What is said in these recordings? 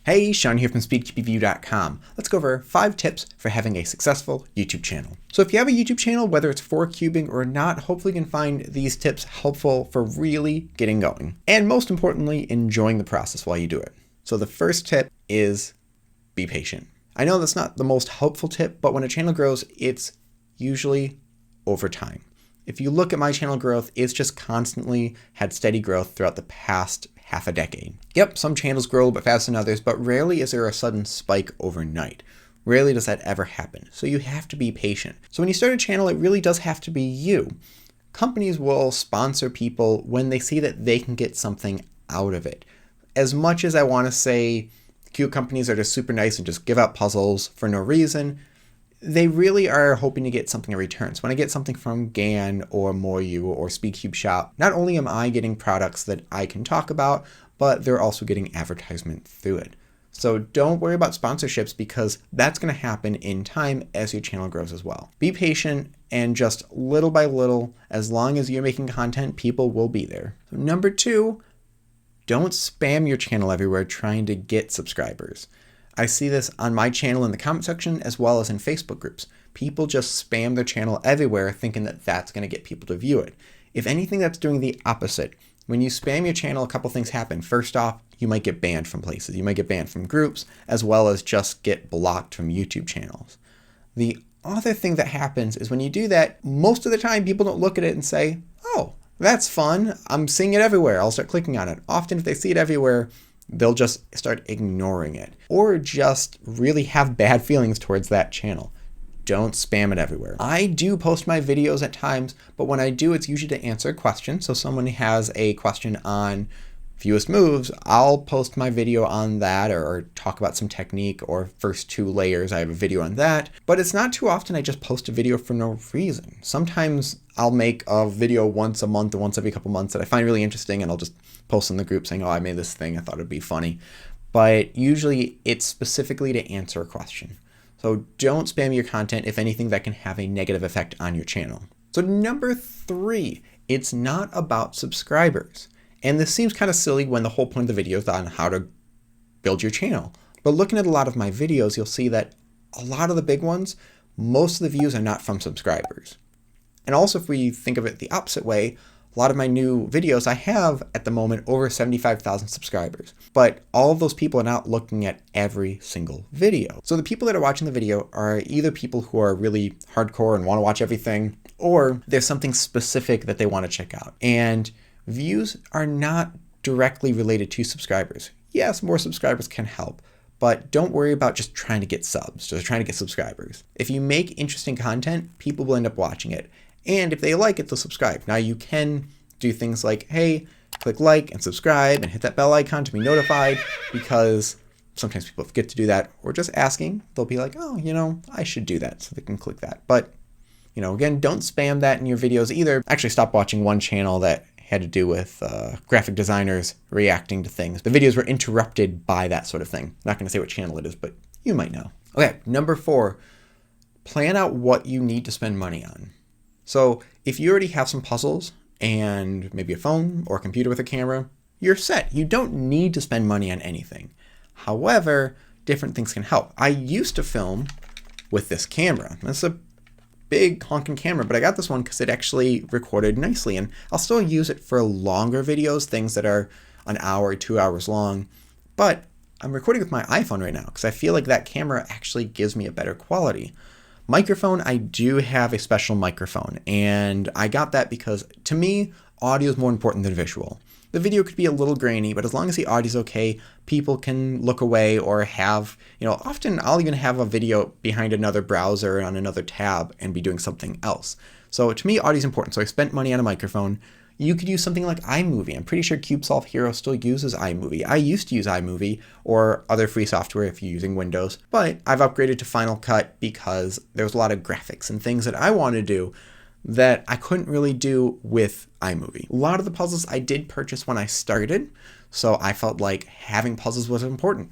Hey, Sean here from SpeakTubeReview.com. Let's go over 5 tips for having a successful YouTube channel. So if you have a YouTube channel, whether it's for cubing or not, hopefully you can find these tips helpful for really getting going. And most importantly, enjoying the process while you do it. So the first tip is be patient. I know that's not the most helpful tip, but when a channel grows, it's usually over time. If you look at my channel growth, it's just constantly had steady growth throughout the past half a decade. Yep, some channels grow a little bit faster than others, but rarely is there a sudden spike overnight. Rarely does that ever happen. So you have to be patient. So when you start a channel, it really does have to be you. Companies will sponsor people when they see that they can get something out of it. As much as I want to say cute companies are just super nice and just give out puzzles for no reason, they really are hoping to get something in return. So when I get something from GAN or Moyu or SpeakTube Shop, not only am I getting products that I can talk about, but they're also getting advertisement through it. So don't worry about sponsorships because that's going to happen in time as your channel grows as well. Be patient and just little by little, as long as you're making content, people will be there. So number 2, don't spam your channel everywhere trying to get subscribers. I see this on my channel in the comment section as well as in Facebook groups. People just spam their channel everywhere thinking that that's going to get people to view it. If anything, that's doing the opposite. When you spam your channel, a couple things happen. First off, you might get banned from places. You might get banned from groups as well as just get blocked from YouTube channels. The other thing that happens is when you do that, most of the time people don't look at it and say, oh, that's fun. I'm seeing it everywhere. I'll start clicking on it. Often if they see it everywhere, they'll just start ignoring it or just really have bad feelings towards that channel. Don't spam it everywhere. I do post my videos at times, but when I do, it's usually to answer a question. So someone has a question on fewest moves, I'll post my video on that or talk about some technique or first 2 layers. I have a video on that, but it's not too often I just post a video for no reason. Sometimes I'll make a video once a month or once every couple months that I find really interesting and I'll just post in the group saying, oh, I made this thing, I thought it'd be funny. But usually it's specifically to answer a question. So don't spam your content, if anything, that can have a negative effect on your channel. So number 3, it's not about subscribers. And this seems kind of silly when the whole point of the video is on how to build your channel. But looking at a lot of my videos, you'll see that a lot of the big ones, most of the views are not from subscribers. And also if we think of it the opposite way, a lot of my new videos, I have at the moment over 75,000 subscribers, but all of those people are not looking at every single video. So the people that are watching the video are either people who are really hardcore and want to watch everything, or there's something specific that they want to check out. And views are not directly related to subscribers. Yes, more subscribers can help, but don't worry about just trying to get subs, just trying to get subscribers. If you make interesting content, people will end up watching it. And if they like it, they'll subscribe. Now you can do things like, hey, click like and subscribe and hit that bell icon to be notified, because sometimes people forget to do that, or just asking, they'll be like, oh, I should do that, so they can click that. But, again, don't spam that in your videos either. Actually, stop watching one channel that had to do with graphic designers reacting to things. The videos were interrupted by that sort of thing. I'm not going to say what channel it is, but you might know. Okay, number 4, plan out what you need to spend money on. So if you already have some puzzles and maybe a phone or a computer with a camera, you're set. You don't need to spend money on anything. However, different things can help. I used to film with this camera. That's a big honking camera, but I got this one because it actually recorded nicely, and I'll still use it for longer videos, things that are an hour or 2 hours long. But I'm recording with my iPhone right now because I feel like that camera actually gives me a better quality. Microphone, I do have a special microphone, and I got that because to me, audio is more important than visual. The video could be a little grainy, but as long as the audio is okay, people can look away or have, often I'll even have a video behind another browser on another tab and be doing something else. So to me, audio is important. So I spent money on a microphone. You could use something like iMovie. I'm pretty sure CubeSolve Hero still uses iMovie. I used to use iMovie or other free software if you're using Windows, but I've upgraded to Final Cut because there's a lot of graphics and things that I want to do that I couldn't really do with iMovie. A lot of the puzzles I did purchase when I started, so I felt like having puzzles was important.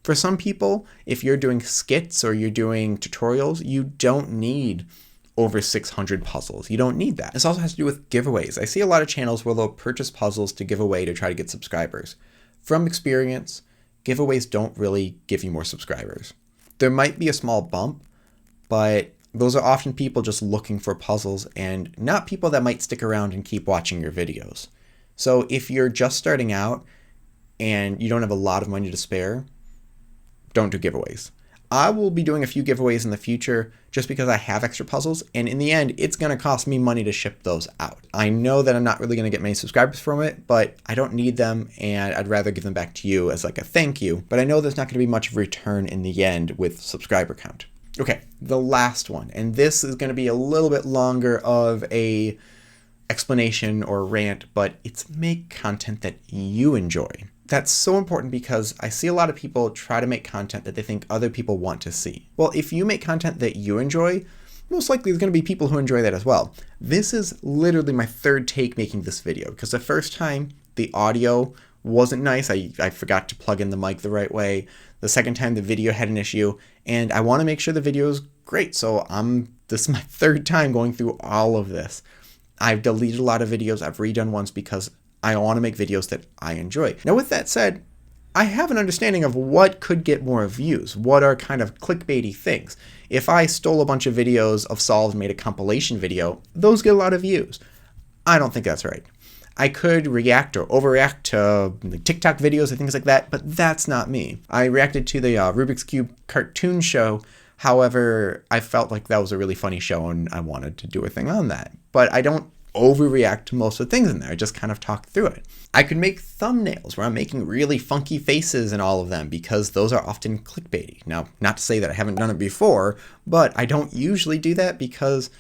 For some people, if you're doing skits or you're doing tutorials, you don't need over 600 puzzles. You don't need that. This also has to do with giveaways. I see a lot of channels where they'll purchase puzzles to give away to try to get subscribers. From experience, giveaways don't really give you more subscribers. There might be a small bump, but those are often people just looking for puzzles and not people that might stick around and keep watching your videos. So if you're just starting out and you don't have a lot of money to spare, don't do giveaways. I will be doing a few giveaways in the future just because I have extra puzzles, and in the end, it's going to cost me money to ship those out. I know that I'm not really going to get many subscribers from it, but I don't need them, and I'd rather give them back to you as like a thank you, but I know there's not going to be much of a return in the end with subscriber count. Okay, the last one, and this is going to be a little bit longer of a explanation or rant, but it's make content that you enjoy. That's so important because I see a lot of people try to make content that they think other people want to see. Well, if you make content that you enjoy, most likely there's going to be people who enjoy that as well. This is literally my third take making this video because the first time the audio wasn't nice. I forgot to plug in the mic the right way. The second time the video had an issue, and I want to make sure the video is great. So this is my third time going through all of this. I've deleted a lot of videos. I've redone ones because I want to make videos that I enjoy. Now, with that said, I have an understanding of what could get more views, what are kind of clickbaity things. If I stole a bunch of videos of solves and made a compilation video, those get a lot of views. I don't think that's right. I could react or overreact to TikTok videos and things like that, but that's not me. I reacted to the Rubik's Cube cartoon show. However, I felt like that was a really funny show and I wanted to do a thing on that. But I don't overreact to most of the things in there. I just kind of talk through it. I could make thumbnails where I'm making really funky faces in all of them because those are often clickbaity. Now, not to say that I haven't done it before, but I don't usually do that because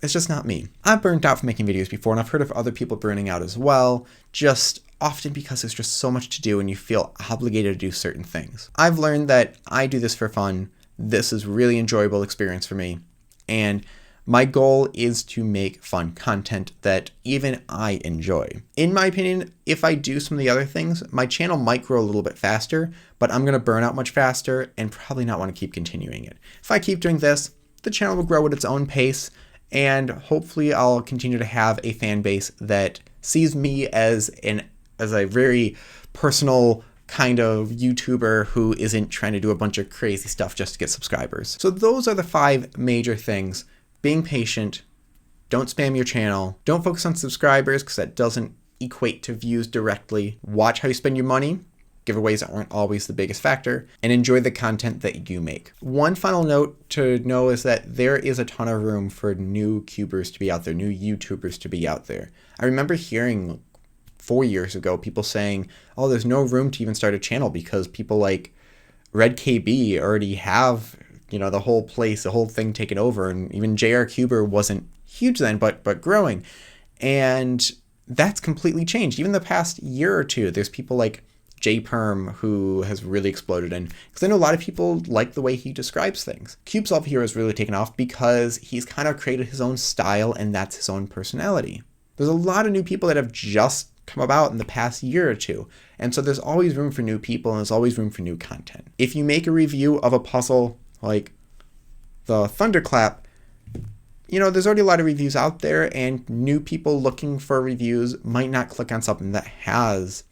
it's just not me. I've burnt out from making videos before, and I've heard of other people burning out as well, just often because there's just so much to do and you feel obligated to do certain things. I've learned that I do this for fun. This is really enjoyable experience for me, and my goal is to make fun content that even I enjoy. In my opinion, if I do some of the other things, my channel might grow a little bit faster, but I'm going to burn out much faster and probably not want to keep continuing it. If I keep doing this, the channel will grow at its own pace, and hopefully I'll continue to have a fan base that sees me as a very personal kind of YouTuber who isn't trying to do a bunch of crazy stuff just to get subscribers. So those are the 5 major things. Being patient, don't spam your channel, don't focus on subscribers because that doesn't equate to views directly, watch how you spend your money, giveaways aren't always the biggest factor, and enjoy the content that you make. One final note to know is that there is a ton of room for new cubers to be out there, new YouTubers to be out there. I remember hearing 4 years ago people saying, oh, there's no room to even start a channel because people like Red KB already have the whole place, the whole thing taken over, and even JR Cuber wasn't huge then, but growing. And that's completely changed. Even the past year or two, there's people like JPerm who has really exploded, and because I know a lot of people like the way he describes things. CubeSolve here has really taken off because he's kind of created his own style, and that's his own personality. There's a lot of new people that have just come about in the past year or two, and so there's always room for new people, and there's always room for new content. If you make a review of a puzzle like the Thunderclap, there's already a lot of reviews out there, and new people looking for reviews might not click on something that has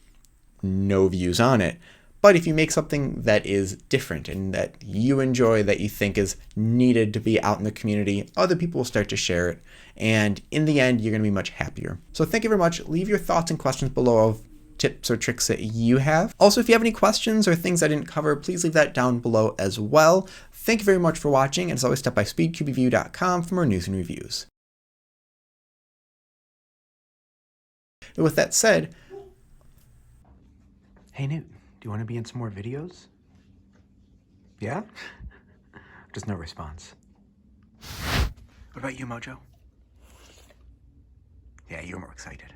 no views on it. But if you make something that is different and that you enjoy, that you think is needed to be out in the community, other people will start to share it. And in the end, you're going to be much happier. So thank you very much. Leave your thoughts and questions below of tips or tricks that you have. Also, if you have any questions or things I didn't cover, please leave that down below as well. Thank you very much for watching, and as always, stop by speedcubeview.com for more news and reviews. And with that said, hey Newt, do you want to be in some more videos? Yeah? Just no response. What about you, Mojo? Yeah, you're more excited.